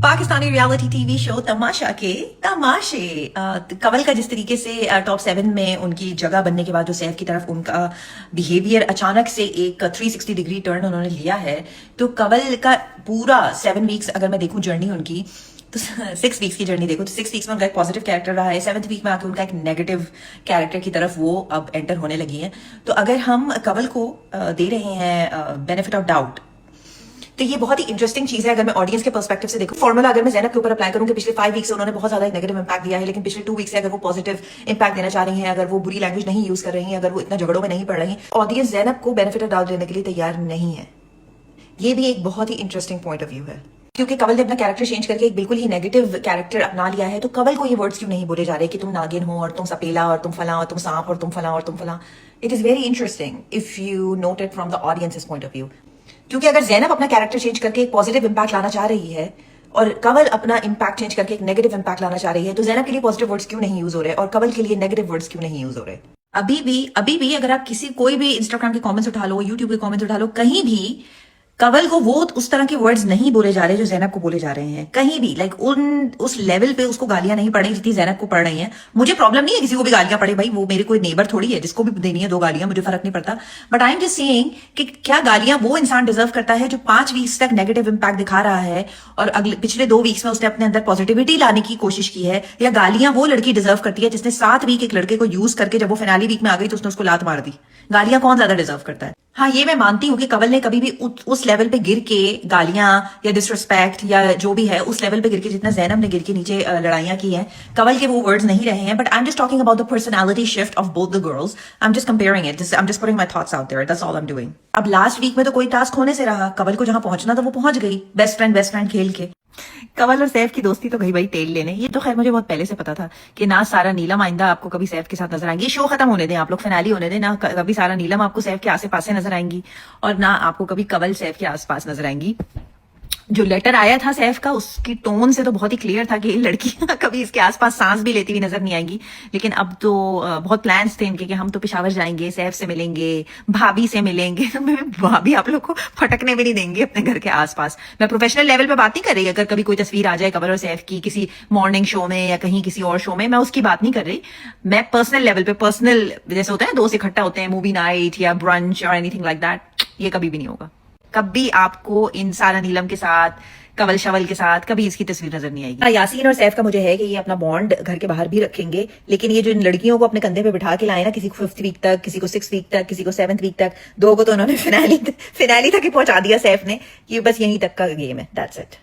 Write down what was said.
Pakistani reality TV show तमाशा के तमाशे कवल का जिस तरीके से टॉप 7 में उनकी जगह बनने के बाद जो सैफ की तरफ उनका बिहेवियर अचानक से एक 360 डिग्री टर्न उन्होंने लिया है, तो कवल का पूरा 7 वीक्स अगर मैं देखूं जर्नी उनकी, तो 6 वीक्स की जर्नी देखो तो 6 वीक्स में उनका एक पॉजिटिव कैरेक्टर रहा है, 7th वीक में आके उनका एक नेगेटिव कैरेक्टर की तरफ वो अब एंटर होने लगी है। तो अगर हम कवल को दे रहे हैं बेनिफिट ऑफ डाउट, तो ये बहुत ही इंटरेस्टिंग चीज है। अगर मैं ऑडियंस के पर्सपेक्टिव से देखूं, फॉर्मूला अगर मैं ज़ैनब के ऊपर अप्लाई करूं कि पिछले 5 वीक से उन्होंने बहुत ज्यादा नेगेटिव इंपैक्ट दिया है, लेकिन पिछले 2 वीक से अगर वो पॉजिटिव इंपैक्ट देना चाह रही हैं, अगर वो बुरी लैंग्वेज नहीं यूज कर रही हैं, अगर वो इतना झगड़ों में नहीं पड़ रही, ऑडियंस ज़ैनब को बेनिफिट ऑफ डाउट देने के लिए तैयार नहीं है। ये भी एक बहुत ही इंटरेस्टिंग पॉइंट ऑफ व्यू है, क्योंकि कवल ने अपना कैरेक्टर चेंज करके एक बिल्कुल ही नेगेटिव कैरेक्टर अपना लिया है। तो कवल को ये वर्ड्स क्यों नहीं बोले जा रहे कि तुम नागिन हो और तुम सपेला और तुम फला और तुम सांप और तुम फला और तुम फला। It is very interesting if you note it from the audience point of view, क्योंकि अगर ज़ैनब अपना कैरेक्टर चेंज करके एक पॉजिटिव इंपैक्ट लाना चाह रही है और कवल अपना इंपैक्ट चेंज करके एक नेगेटिव इंपैक्ट लाना चाह रही है, तो ज़ैनब के लिए पॉजिटिव वर्ड्स क्यों नहीं यूज हो रहे और कवल के लिए नेगेटिव वर्ड्स क्यों नहीं यूज हो रहे। अभी भी अगर आप कोई भी इंस्टाग्राम के कमेंट्स उठा लो, यूट्यूब के कमेंट्स उठा लो, कहीं भी कवल को वो उस तरह के वर्ड्स नहीं बोले जा रहे जो ज़ैनब को बोले जा रहे हैं। कहीं भी उस लेवल पे उसको गालियां नहीं पड़ रही जितनी ज़ैनब को पड़ रही हैं। मुझे प्रॉब्लम नहीं है किसी को भी गालियां पड़े, भाई वो मेरे कोई नेबर थोड़ी है जिसको भी देनी है 2 गालियां, मुझे फर्क नहीं पड़ता। But I am just saying कि क्या गालियां वो इंसान डिजर्व करता है जो 5 वीक्स तक नेगेटिव इंपैक्ट दिखा रहा है और पिछले 2 वीक्स में उसने अपने अंदर पॉजिटिविटी लाने की कोशिश की है, या गालियां वो लड़की डिजर्व करती है जिसने 7 वीक एक लड़के को यूज करके जब वो फिनाली वीक में आ गई तो उसने उसको लात मार दी। गालियां कौन ज्यादा डिजर्व करता है? हाँ, ये मैं मानती हूँ कि कवल ने कभी भी उस लेवल पे गिर के गालियां या डिसरिस्पेक्ट या जो भी है उस लेवल पे गिर के जितना ज़ैनब ने गिर के नीचे लड़ाइयां की हैं, कवल के वो वर्ड्स नहीं रहे हैं। But I am just talking about the personality shift of both the girls. I am just comparing it, I am just putting my thoughts out there, that's all I am doing. अब last week में तो कोई task होने से रहा, कवल को जहां पहुंचना था वो पहुंच गई, बेस्ट फ्रेंड खेल के। कवल और सैफ की दोस्ती तो गई भाई तेल लेने, ये तो खैर मुझे बहुत पहले से पता था कि ना सारा नीलम आइंदा आपको कभी सैफ के साथ नजर आएंगी। शो खत्म होने दें, आप लोग फिनाली होने दें, ना कभी सारा नीलम आपको सैफ के आसे पास नजर आएंगी और ना आपको कभी कवल सैफ के आसपास नजर आएंगी। जो लेटर आया था सैफ का, उसकी टोन से तो बहुत ही क्लियर था कि ये लड़की कभी इसके आसपास सांस भी लेती हुई नजर नहीं आएंगी। लेकिन अब तो बहुत प्लान्स थे इनके कि हम तो पेशावर जाएंगे, सैफ से मिलेंगे, भाभी से मिलेंगे। भाभी आप लोग को फटकने भी नहीं देंगे अपने घर के आसपास। मैं प्रोफेशनल लेवल पे बात नहीं कर रही, अगर कभी कोई तस्वीर आ जाए कवल और सैफ की किसी मॉर्निंग शो में या कहीं किसी और शो में, मैं उसकी बात नहीं कर रही। मैं पर्सनल लेवल पे, पर्सनल जैसे होता है दोस्त इकट्ठा होते हैं, मूवी नाइट या ब्रंच और एनीथिंग लाइक दैट, ये कभी भी नहीं होगा। कभी आपको इन सारा नीलम के साथ, कवल शवल के साथ कभी इसकी तस्वीर नजर नहीं आएगी। यासीन और सैफ का मुझे है कि ये अपना बॉन्ड घर के बाहर भी रखेंगे, लेकिन ये जो इन लड़कियों को अपने कंधे पे बिठा के लाए ना, किसी को 5th वीक तक, किसी को 6th वीक तक, किसी को 7th वीक तक, 2 को तो उन्होंने फिनाली तक ही पहुंचा दिया सैफ ने। ये बस यहीं तक का गेम है, दैट्स इट।